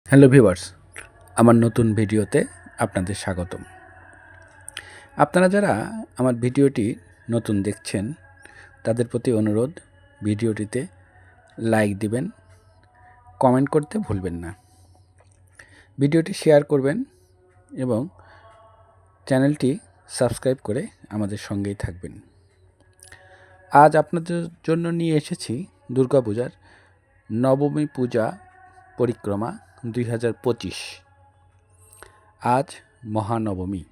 Hello viewers, আমার নতুন ভিডিওতে আপনাদের স্বাগতম। আপনারা যারা আমার ভিডিওটি নতুন দেখছেন তাদের প্রতি অনুরোধ, ভিডিওটিতে লাইক দিবেন, কমেন্ট করতে ভুলবেন না, ভিডিওটি শেয়ার করবেন এবং চ্যানেলটি সাবস্ক্রাইব করে আমাদের সঙ্গেই থাকবেন। আজ আপনাদের জন্য নিয়ে এসেছি দুর্গাপূজার নবমী পূজা পরিক্রমা 2025। আজ মহানবমী।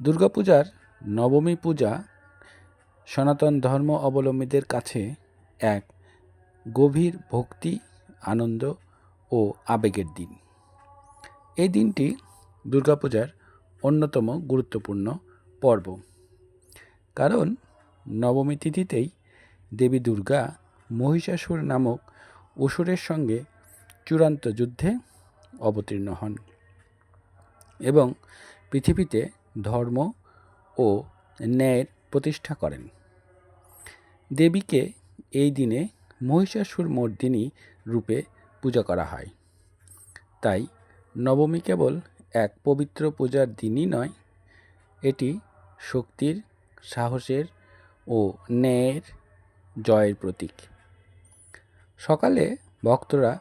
দুর্গাপূজার নবমী পূজা সনাতন ধর্ম অবলম্বীদের কাছে এক গভীর ভক্তি, আনন্দ ও আবেগের দিন। এই দিনটি দুর্গাপূজার অন্যতম গুরুত্বপূর্ণ পর্ব, কারণ নবমী তিথিতেই দেবী দুর্গা মহিষাসুর নামক অসুরের সঙ্গে চূড়ান্ত যুদ্ধে অবতীর্ণ হন এবং পৃথিবীতে ধর্ম ও ন্যায়ের প্রতিষ্ঠা করেন। দেবীকে এই দিনে মহিষাসুর মর্দিনী রূপে পূজা করা হয়। তাই নবমী কেবল এক পবিত্র পূজার দিনই নয়, এটি শক্তির, সাহসের ও ন্যায়ের জয়ের প্রতীক। সকালে ভক্তরা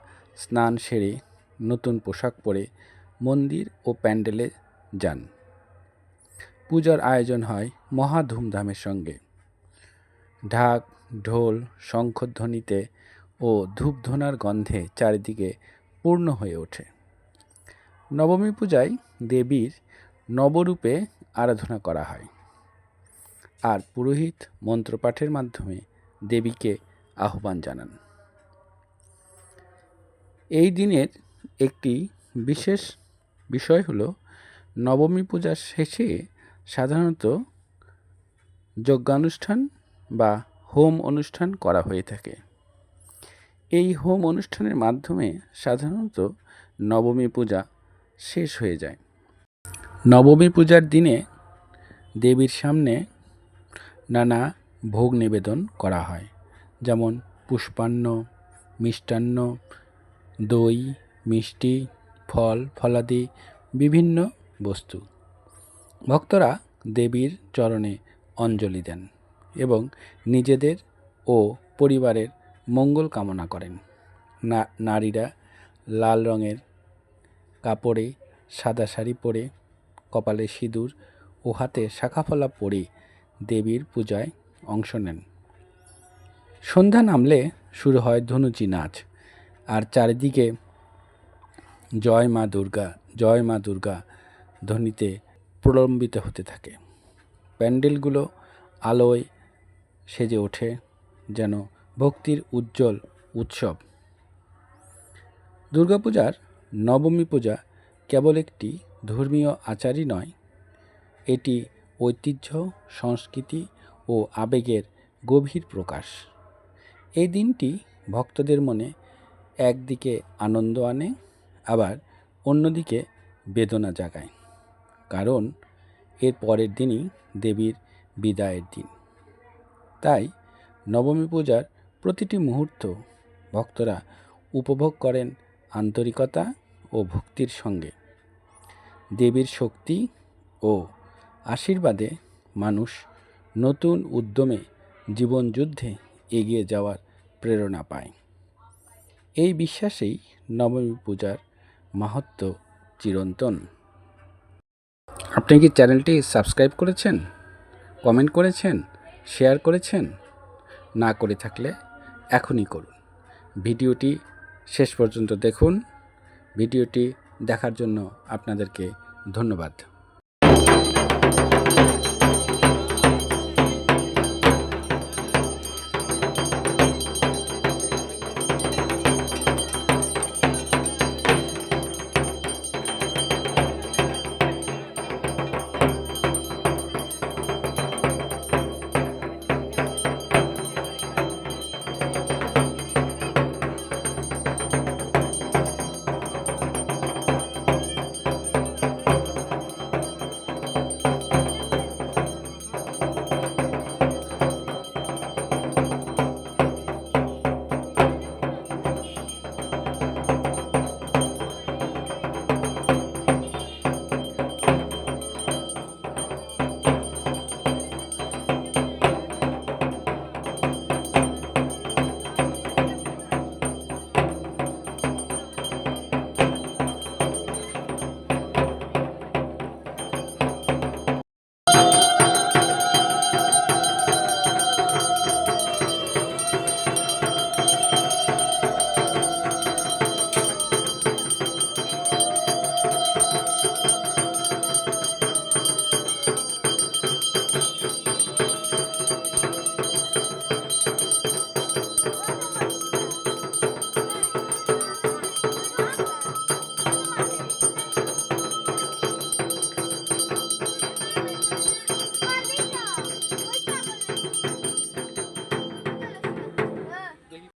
স্নান সেরে নতুন পোশাক পরে মন্দির ও প্যান্ডেলে যান। পূজার আয়োজন হয় মহা ধুমধামের সঙ্গে। ঢাক, ঢোল, শঙ্খধ্বনিতে ও ধূপধুনার গন্ধে চারিদিকে পূর্ণ হয়ে ওঠে। নবমী পূজায় দেবীর নবরূপে আরাধনা করা হয়, আর পুরোহিত মন্ত্রপাঠের মাধ্যমে দেবীকে আহ্বান জানান। এই দিনের একটি বিশেষ বিষয় হলো, নবমী পূজার শেষে সাধারণত যজ্ঞানুষ্ঠান বা হোম অনুষ্ঠান করা হয়ে থাকে। এই হোম অনুষ্ঠানের মাধ্যমে সাধারণত নবমী পূজা শেষ হয়ে যায়। নবমী পূজার দিনে দেবীর সামনে নানা ভোগ নিবেদন করা হয়, যেমন পুষ্পান্ন, মিষ্টান্ন, দই, মিষ্টি, ফল, ফলাদি, বিভিন্ন বস্তু। ভক্তরা দেবীর চরণে অঞ্জলি দেন এবং নিজেদের ও পরিবারের মঙ্গল কামনা করেন। নারীরা লাল রঙের কাপড়ে সাদা শাড়ি পরে, কপালে সিঁদুর ও হাতে শাঁখাফলা পরে দেবীর পূজায় অংশ নেন। সন্ধ্যা নামলে শুরু হয় ধনুচি নাচ, আর চারিদিকে জয় মা দুর্গা, জয় মা দুর্গা ধ্বনিতে প্রলম্বিত হতে থাকে। প্যান্ডেলগুলো আলোয় সেজে ওঠে যেন ভক্তির উজ্জ্বল উৎসব। দুর্গাপূজার নবমী পূজা কেবল একটি ধর্মীয় আচারই নয়, এটি ঐতিহ্য, সংস্কৃতি ও আবেগের গভীর প্রকাশ। এই দিনটি ভক্তদের মনে একদিকে আনন্দ আনে, আবার অন্যদিকে বেদনা জাগায়, কারণ এর পরের দিনই দেবীর বিদায়ের দিন। তাই নবমী পূজার প্রতিটি মুহূর্ত ভক্তরা উপভোগ করেন আন্তরিকতা ও ভক্তির সঙ্গে। দেবীর শক্তি ও আশীর্বাদে মানুষ নতুন উদ্যমে জীবন যুদ্ধে এগিয়ে যাওয়ার প্রেরণা পায়। এই বিশ্বাসেই নবমী পূজার মাহাত্ম্য চিরন্তন। আপনি কি চ্যানেলটি সাবস্ক্রাইব করেছেন, কমেন্ট করেছেন, শেয়ার করেছেন? না করে থাকলে এখনই করুন। ভিডিওটি শেষ পর্যন্ত দেখুন। ভিডিওটি দেখার জন্য আপনাদেরকে ধন্যবাদ।